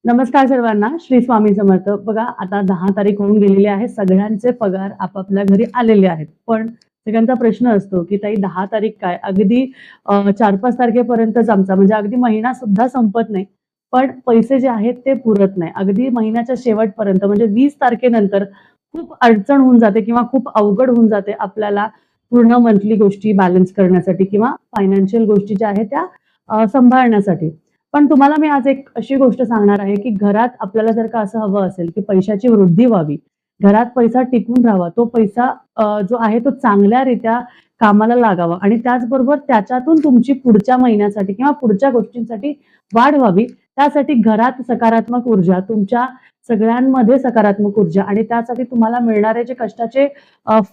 नमस्कार सर्वांना. श्री स्वामी समर्थ. बघा आता 10 तारीख होऊन गेलेली आहे. सगळ्यांचे पगार आपापल्या घरी आलेले आहेत. पण सगळ्यांचा प्रश्न असतो, की ताई 10 तारीख काय? अगदी 4-5 तारखेपर्यंतच आमचा म्हणजे अगदी महिना सुद्धा संपत नाही. पण पैसे जे आहेत ते पुरत नाही. अगदी महिन्याच्या शेवटपर्यंत म्हणजे 20 तारखेनंतर खूप अडचण होऊन जाते किंवा खूप अवघड होऊन जाते आपल्याला पूर्ण मंथली गोष्टी बॅलन्स करण्यासाठी किंवा फायनान्शियल गोष्टी ज्या आहेत त्या सांभाळण्यासाठी. पण तुम्हाला मी आज एक अशी गोष्ट सांगणार आहे, की घरात आपल्याला जर का असं हवं असेल, की पैशाची वृद्धी व्हावी, घरात पैसा टिकून राहावा, तो पैसा जो आहे तो चांगल्यारीत्या कामाला लागावा आणि त्याचबरोबर त्याच्यातून तुमची पुढच्या महिन्यासाठी किंवा पुढच्या गोष्टींसाठी वाढ व्हावी, त्यासाठी घरात सकारात्मक ऊर्जा, तुमच्या सगळ्यांमध्ये सकारात्मक ऊर्जा आणि त्यासाठी तुम्हाला मिळणारे जे कष्टाचे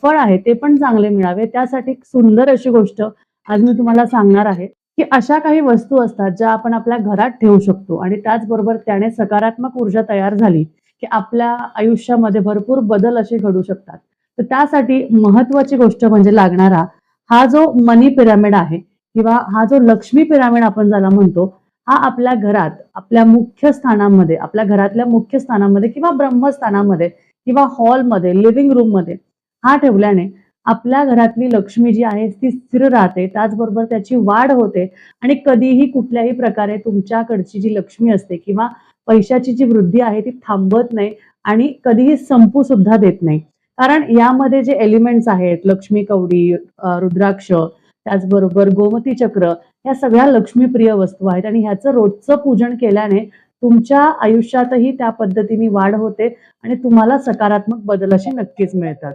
फळ आहे ते पण चांगले मिळावे, त्यासाठी एक सुंदर अशी गोष्ट आज मी तुम्हाला सांगणार आहे. की अशा काही वस्तू असतात ज्या आपण आपल्या घरात ठेवू शकतो आणि त्याचबरोबर त्याने सकारात्मक ऊर्जा तयार झाली की आपल्या आयुष्यामध्ये भरपूर बदल असे घडू शकतात. तर त्यासाठी महत्वाची गोष्ट म्हणजे लागणारा हा जो मनी पिरामिड आहे किंवा हा जो लक्ष्मी पिरामिड आपण ज्याला म्हणतो, हा आपल्या घरात आपल्या मुख्य स्थानामध्ये आपल्या घरातल्या मुख्य स्थानामध्ये किंवा ब्रह्मस्थानामध्ये किंवा हॉलमध्ये लिव्हिंग रूम मध्ये हा ठेवल्याने आपल्या घरातली लक्ष्मी जी आहे ती स्थिर राहते, त्याचबरोबर त्याची वाढ होते आणि कधीही कुठल्याही प्रकारे तुमच्याकडची जी लक्ष्मी असते किंवा पैशाची जी वृद्धी आहे ती थांबत नाही आणि कधीही संपू सुद्धा देत नाही. कारण यामध्ये जे एलिमेंट्स आहेत लक्ष्मी कवडी, रुद्राक्ष, त्याचबरोबर गोमती चक्र, या सगळ्या लक्ष्मीप्रिय वस्तू आहेत आणि ह्याचं रोजचं पूजन केल्याने तुमच्या आयुष्यातही त्या पद्धतीने वाढ होते आणि तुम्हाला सकारात्मक बदल असे नक्कीच मिळतात.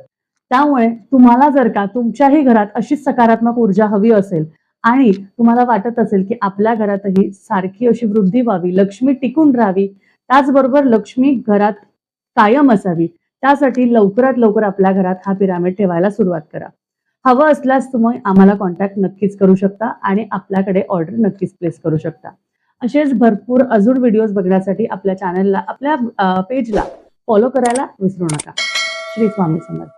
त्यामुळे तुम्हाला जर का तुमच्याही घरात अशीच सकारात्मक ऊर्जा हवी असेल आणि तुम्हाला वाटत असेल की आपल्या घरातही सारखी अशी वृद्धी व्हावी, लक्ष्मी टिकून राहावी, त्याचबरोबर लक्ष्मी घरात कायम असावी, त्यासाठी लवकरात लवकर आपल्या घरात हा पिरामिड ठेवायला सुरुवात करा. हवं असल्यास तुम्ही आम्हाला कॉन्टॅक्ट नक्कीच करू शकता आणि आपल्याकडे ऑर्डर नक्कीच प्लेस करू शकता. असेच भरपूर अजून व्हिडिओज बघण्यासाठी आपल्या चॅनलला, आपल्या पेजला फॉलो करायला विसरू नका. श्री स्वामी समर्थ.